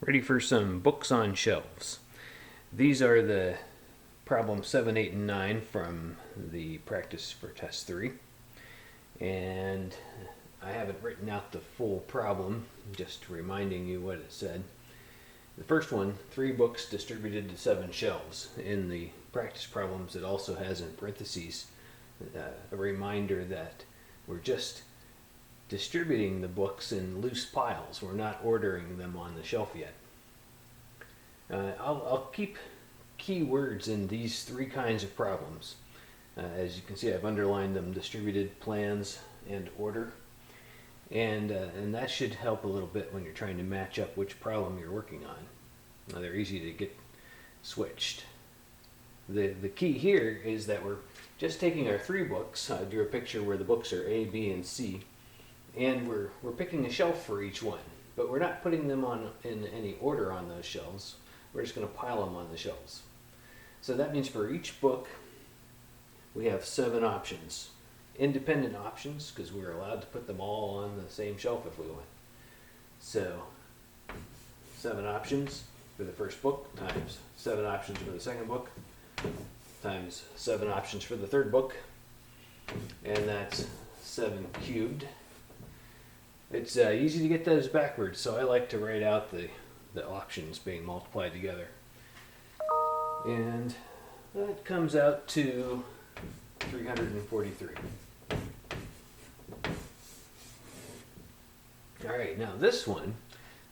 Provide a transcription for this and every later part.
Ready for some books on shelves. These are the problems 7, 8, and 9 from the practice for test 3. And I haven't written out the full problem, just reminding you what it said. The first one, 3 books distributed to 7 shelves. In the practice problems, it also has in parentheses a reminder that we're just distributing the books in loose piles. We're not ordering them on the shelf yet. I'll keep keywords in these 3 kinds of problems. As you can see, I've underlined them: distributed, plans, and order. And that should help a little bit when you're trying to match up which problem you're working on. They're easy to get switched. The key here is that we're just taking our 3 books. I drew a picture where the books are A, B, and C, and we're picking a shelf for each one, but we're not putting them on in any order on those shelves. We're just going to pile them on the shelves. So that means for each book we have 7 options. Independent options, because we're allowed to put them all on the same shelf if we want. So 7 options for the first book times 7 options for the second book times 7 options for the third book, and that's 7 cubed. It's easy to get those backwards, so I like to write out the options being multiplied together. And that comes out to 343. Alright, now this one,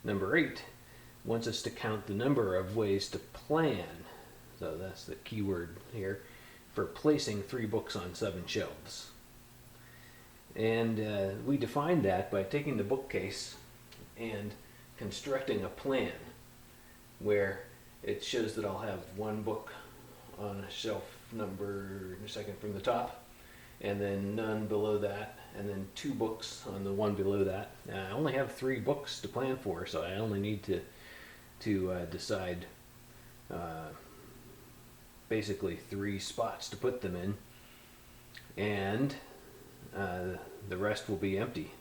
number 8, wants us to count the number of ways to plan. So that's the keyword here for placing 3 books on 7 shelves. And we define that by taking the bookcase and constructing a plan where it shows that I'll have 1 book on a shelf number second from the top, and then none below that, and then 2 books on the one below that. I only have 3 books to plan for, so I only need to decide basically 3 spots to put them in, and the rest will be empty.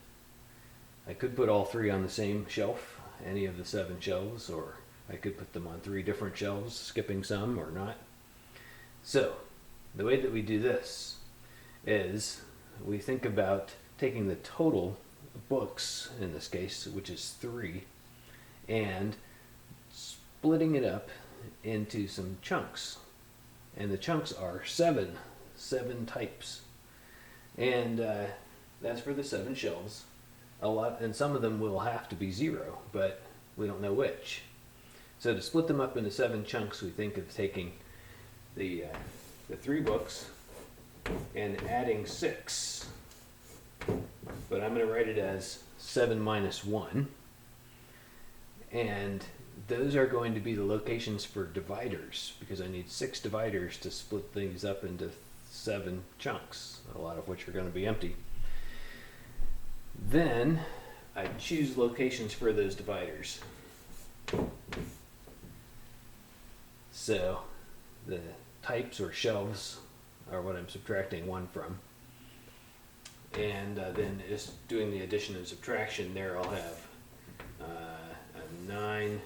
I could put all 3 on the same shelf, any of the 7 shelves, or I could put them on 3 different shelves, skipping some or not. So the way that we do this is we think about taking the total books, in this case, which is 3, and splitting it up into some chunks. And the chunks are 7 types. And that's for the 7 shelves. A lot, and some of them will have to be 0, but we don't know which. So to split them up into 7 chunks, we think of taking the 3 books and adding 6. But I'm going to write it as 7 minus 1. And those are going to be the locations for dividers, because I need 6 dividers to split these up into 7 chunks, a lot of which are going to be empty. Then I choose locations for those dividers. So the types or shelves are what I'm subtracting 1 from. And then just doing the addition and subtraction there, I'll have a 9,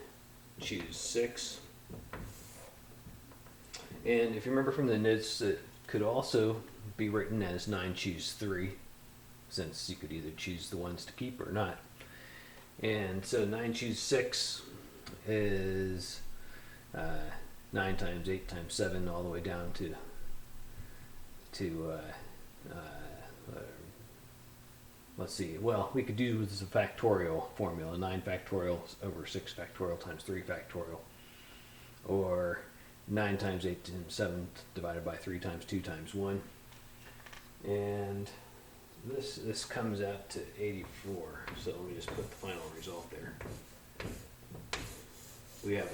choose 6. And if you remember from the notes, it could also be written as 9, choose 3, since you could either choose the ones to keep or not. And so 9, choose 6 is 9 times 8 times 7, all the way down to let's see, well, we could do this as a factorial formula: 9 factorial over 6 factorial times 3 factorial, or 9 times 8 times 7 divided by 3 times 2 times 1. And this comes out to 84. So let me just put the final result there. We have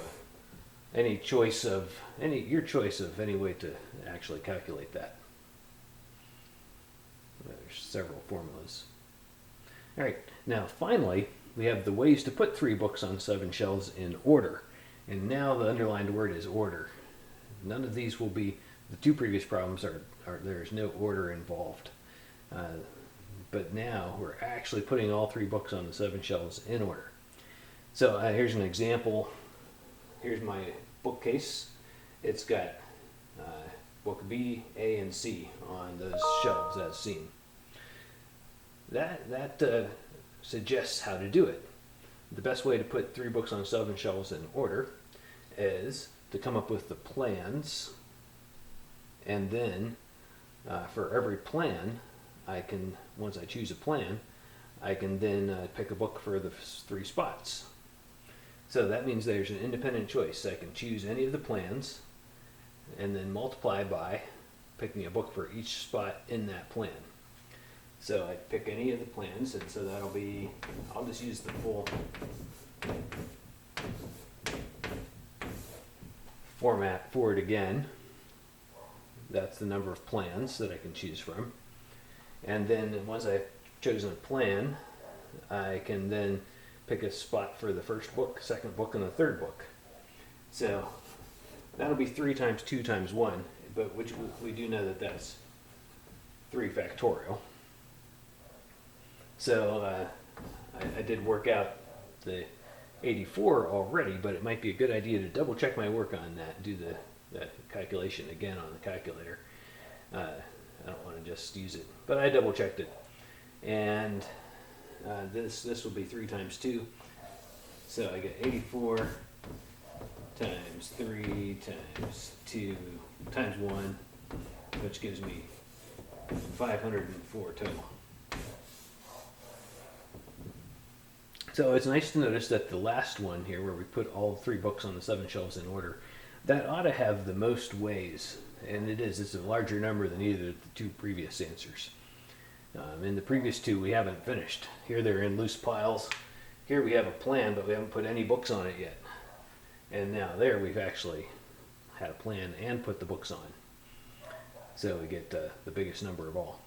your choice of any way to actually calculate that. There's several formulas. All right, now finally we have the ways to put 3 books on 7 shelves in order. And now the underlined word is order. None of these will be, the 2 previous problems are there's no order involved. But now we're actually putting all 3 books on the 7 shelves in order. So here's an example. Here's my bookcase. It's got book B, A, and C on those shelves as seen. That suggests how to do it. The best way to put 3 books on 7 shelves in order is to come up with the plans, and then for every plan, once I choose a plan, I can then pick a book for the 3 spots. So that means there's an independent choice. I can choose any of the plans and then multiply by picking a book for each spot in that plan. So I pick any of the plans, and so that'll be, I'll just use the full format for it again. That's the number of plans that I can choose from. And then once I've chosen a plan, I can then pick a spot for the first book, second book, and the third book. So that'll be 3 times 2 times 1, but which we do know that that's 3 factorial. So I did work out the 84 already, but it might be a good idea to double check my work on that, do the calculation again on the calculator. I don't want to just use it, but I double checked it. And this will be 3 times 2. So I get 84 times 3 times 2 times 1, which gives me 504 total. So it's nice to notice that the last one here, where we put all 3 books on the 7 shelves in order, that ought to have the most ways, and it's a larger number than either of the 2 previous answers. In the previous 2 we haven't finished. Here they're in loose piles. Here we have a plan, but we haven't put any books on it yet. And now there we've actually had a plan and put the books on. So we get the biggest number of all.